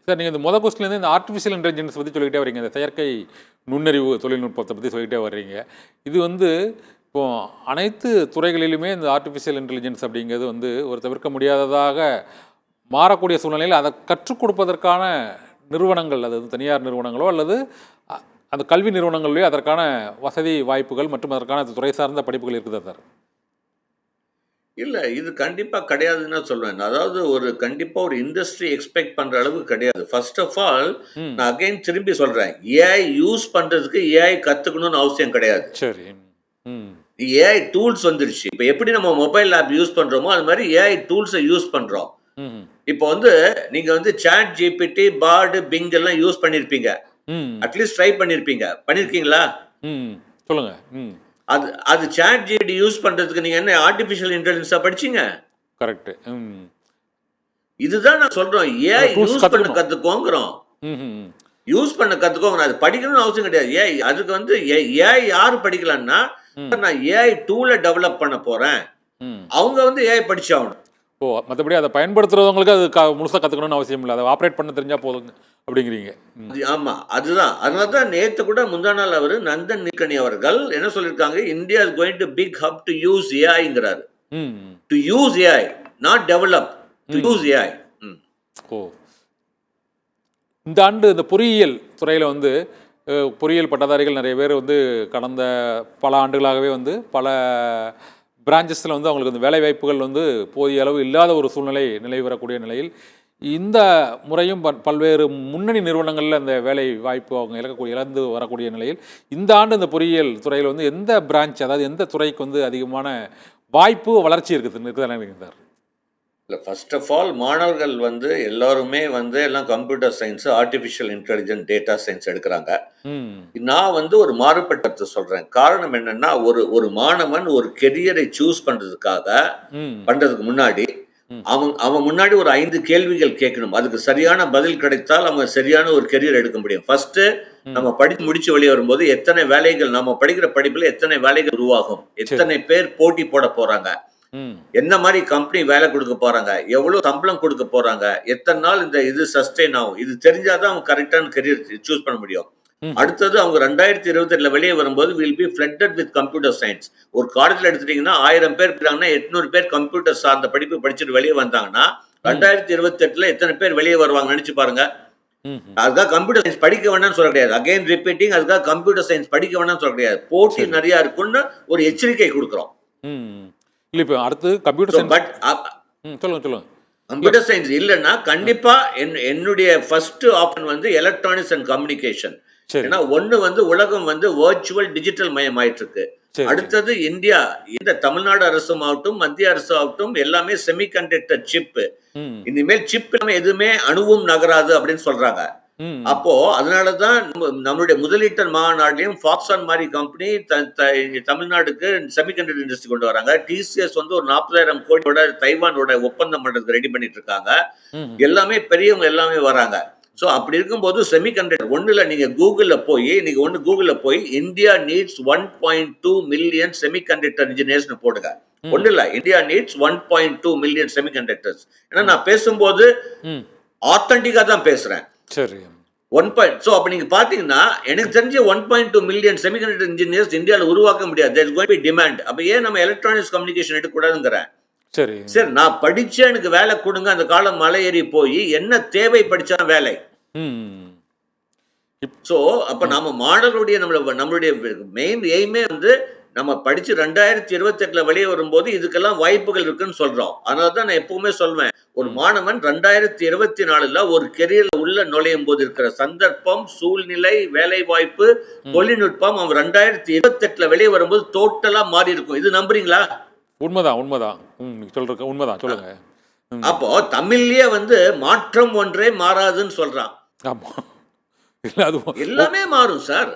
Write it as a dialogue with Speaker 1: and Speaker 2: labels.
Speaker 1: Sir நீங்கள் இந்த கொஸ்டின்லேருந்து இந்த ஆர்டிஃபிஷியல் இன்டெலிஜென்ஸ் பற்றி சொல்லிக்கிட்டே வரீங்க, இந்த செயற்கை நுண்ணறிவு தொழில்நுட்பத்தை பற்றி சொல்லிக்கிட்டே வர்றீங்க. இது இப்போ அனைத்து துறைகளிலுமே இந்த ஆர்டிஃபிஷியல் இன்டெலிஜென்ஸ் அப்படிங்கிறது ஒரு தவிர்க்க முடியாததாக மாறக்கூடிய சூழ்நிலையில் அதை கற்றுக் கொடுப்பதற்கான நிறுவனங்கள், அது தனியார் நிறுவனங்களோ அல்லது அந்த கல்வி நிறுவனங்கள்லேயோ அதற்கான வசதி வாய்ப்புகள் மற்றும் அதற்கான துறை சார்ந்த படிப்புகள் இருக்குதா சார்?
Speaker 2: இல்ல. இது கண்டிப்பா கிடையாதுன்னு தான் சொல்லுவேன். அதாவது கண்டிப்பா ஒரு இண்டஸ்ட்ரி எக்ஸ்பெக்ட் பண்ற அளவுக்கு கிடையாது. ஃபர்ஸ்ட் ஆஃப் ஆல் நான் அகைன் திரும்பி சொல்றேன். ஏஐ யூஸ் பண்றதுக்கு ஏஐ கத்துக்கணும்னு அவசியம் கிடையாது.
Speaker 1: சரி.
Speaker 2: ஏஐ டூல்ஸ் வந்துருச்சு. இப்ப எப்படி நம்ம மொபைல் ஆப் யூஸ் பண்றோமோ அது மாதிரி ஏஐ டூல்ஸை யூஸ் பண்றோம். இப்போ நீங்க சாட் ஜிபிடி, பார்டு, பிங் எல்லாம் யூஸ் பண்ணிருப்பீங்க. அட்லீஸ்ட் ட்ரை பண்ணிருப்பீங்க. பண்ணிருக்கீங்களா?
Speaker 1: சொல்லுங்க.
Speaker 2: அது சாட் ஜிபிடி யூஸ் பண்றதுக்கு நீங்க என்ன ஆர்டிஃபிஷியல் இன்டெலிஜென்ஸா படிச்சீங்க?
Speaker 1: கரெக்ட்.
Speaker 2: இதுதான் நான் சொல்றோம். ஏஐ யூஸ் பண்ண கத்துக்கோங்கறோம். யூஸ் பண்ண கத்துக்கோங்க. அது படிக்கணும்னு அவசியம் கிடையாது. ஏஐ அதுக்கு ஏஐ யாரு படிக்கலாம்னா, நான் ஏஐ டூலை டெவலப் பண்ண போறேன். அவங்க ஏஐ படிச்சாகணும்.
Speaker 1: மற்றபடி அதை பயன்படுத்துறவங்களுக்கு அது முழுசா கத்துக்கணும்னு அவசியம் இல்லை. அதை ஆப்ரேட் பண்ண தெரிஞ்சா போதும் அப்படிங்கிறீங்க.
Speaker 2: ஆமா, அதுதான். அதனாலதான் நேத்து கூட முந்தா நாள் அவரு நந்தன் நிக்கனி அவர்கள் என்ன சொல்லிருக்காங்க, India is going to big hub to use ஏஐங்கிறாரு. To use AI, not develop, to use AI.
Speaker 1: இந்த ஆண்டு இந்த பொறியியல் துறையில் பொறியியல் பட்டதாரிகள் நிறைய பேர் கடந்த பல ஆண்டுகளாகவே பல பிரான்ச்சஸில் அவங்களுக்கு இந்த வேலைவாய்ப்புகள் போதிய அளவு இல்லாத ஒரு சூழ்நிலை நிலவி வரக்கூடிய நிலையில் இந்த முறையும் பல்வேறு முன்னணி நிறுவனங்களில் அந்த வேலை வாய்ப்பு அவங்க இழந்து வரக்கூடிய நிலையில் இந்த ஆண்டு இந்த பொறியியல் துறையில் எந்த பிரான்ச், அதாவது எந்த துறைக்கு அதிகமான வாய்ப்பு வளர்ச்சி இருக்குதுன்னு சார்?
Speaker 2: இல்லை, ஃபர்ஸ்ட் ஆஃப் ஆல் மாணவர்கள் எல்லாருமே எல்லாம் computer science, artificial intelligence, data science எடுக்கிறாங்க. நான் ஒரு மாறுபட்டத்தை சொல்றேன். காரணம் என்னன்னா, ஒரு மாணவன் ஒரு கெரியரை சூஸ் பண்றதுக்கு முன்னாடி அவன் முன்னாடி ஒரு 5 கேள்விகள் கேட்கணும். அதுக்கு சரியான பதில் கிடைத்தால் அவன் சரியான ஒரு கெரியர் எடுக்க முடியும். ஃபர்ஸ்ட் நம்ம படித்து முடிச்சு வெளியே வரும்போது எத்தனை வேலைகள், நம்ம படிக்கிற படிப்புல எத்தனை வேலைகள் உருவாகும், எத்தனை பேர் போட்டி போட போறாங்க, என்ன மாதிரி கம்பெனி வேலை கொடுக்க போறாங்க, எவ்வளவு சம்பளம் கொடுக்க போறாங்க, எத்தனை நாள் இது சஸ்டெயின் ஆகும், இது தெரிஞ்சாதான் அவங்க கரெக்டான கெரியர் சூஸ் பண்ண முடியும். அடுத்தது அவங்க 2022 வெளியே வரும்போது will be flooded with computer science. ஒரு காலேஜ்ல எடுத்துட்டீங்கன்னா 1000 பேர் இருக்காங்கன்னா 800 பேர் கம்ப்யூட்டர் சார்ந்த படிப்பு படிச்சுட்டு வெளியே வந்தாங்கன்னா 2028 எத்தனை பேர் வெளியே வருவாங்க நினைச்சு பாருங்க. அதுக்காக கம்ப்யூட்டர் சயின்ஸ் படிக்க வேண்டாம்னு சொல்ல கிடையாது. அகைன் ரிப்பீட்டிங், அதுக்காக கம்ப்யூட்டர் சயின்ஸ் படிக்க வேண்டாம்னு சொல்ல கிடையாது. போட்டி நிறைய இருக்குன்னு ஒரு எச்சரிக்கை கொடுக்குறோம்.
Speaker 1: இல்ல இப்போ அடுத்து கம்ப்யூட்டர் சயின்ஸ் சொல்லுங்க.
Speaker 2: கம்ப்யூட்டர் சயின்ஸ் இல்லைன்னா கண்டிப்பா என்னுடைய first option electronics and communication. ஏன்னா உலகம் வர்ச்சுவல் டிஜிட்டல் மயம் ஆயிட்டு இருக்கு. அடுத்தது இந்தியா, இந்த தமிழ்நாடு அரசும் ஆகட்டும், மத்திய அரசு ஆகட்டும், எல்லாமே செமிகண்டக்டர் சிப். இனிமேல் சிப் எதுவுமே அணுவும் நகராது அப்படின்னு சொல்றாங்க. அப்போ அதனாலதான் நம்மளுடைய முதலீட்டு மாநாட்டிலையும் ஃபாக்ஸான் மாதிரி கம்பெனி தமிழ்நாடுக்கு செமிகண்டக்டர் இண்டஸ்ட்ரி கொண்டு வராங்க. டிசிஎஸ் ஒரு 40,000 கோடியோட தைவானோட ஒப்பந்தம் பண்றதுக்கு ரெடி பண்ணிட்டு இருக்காங்க. எல்லாமே பெரியவங்க எல்லாமே வராங்க. சோ அப்படி இருக்கும்போது செமிகண்டக்டர் ஒண்ணுல நீங்க கூகுள்ல போய் India needs 1.2 million semiconductor engineers போடுங்க. ஒண்ணு இல்ல, இந்தியா நீட்ஸ் 1.2 மில்லியன் செமிகண்டக்டர்ஸ். ஏன்னா நான் பேசும்போது ஆத்தென்டிக்கா தான் பேசுறேன்.
Speaker 1: சரி.
Speaker 2: அப்ப நீங்க பாத்தீங்கன்னா எனக்கு தெரிஞ்ச 1.2 மில்லியன் செமிகண்டக்டர் இன்ஜினியர்ஸ் இந்தியாவில் உருவாக்க முடியாது. There is going to be demand. அப்ப ஏன் நம்ம எலக்ட்ரானிக்ஸ் கம்யூனிகேஷன் எடுக்கக்கூடாதுங்கிறேன்.
Speaker 1: சரி,
Speaker 2: நான் படிச்சேன், எனக்கு வேலை கொடுங்க. அந்த காலம் மலை ஏறி போய் என்ன தேவை படிச்சா வேலை. சோ அப்ப நம்ம மாணவர்களுடைய நம்மளுடைய மெயின் எய்மே நம்ம படிச்சு 2028 வெளியே வரும்போது இதுக்கெல்லாம் வாய்ப்புகள் இருக்குன்னு சொல்றோம். அதனாலதான் நான் எப்பவுமே சொல்வேன், ஒரு மாணவன் 2024 ஒரு கெரியர்ல உள்ள நுழையும் போது இருக்கிற சந்தர்ப்பம், சூழ்நிலை, வேலை வாய்ப்பு, தொழில்நுட்பம் அவன் 2028 வெளியே வரும்போது டோட்டலா மாறி இருக்கும். இது நம்புறீங்களா?
Speaker 1: உண்மைதான். சொல்றேன், உண்மைதான். சொல்லுங்க.
Speaker 2: அப்போ தமிழ்லயே மாற்றம் ஒன்றே மாறாதுன்னு சொல்றான்.
Speaker 1: ஆமா,
Speaker 2: எல்லாமே மாறும் சார்.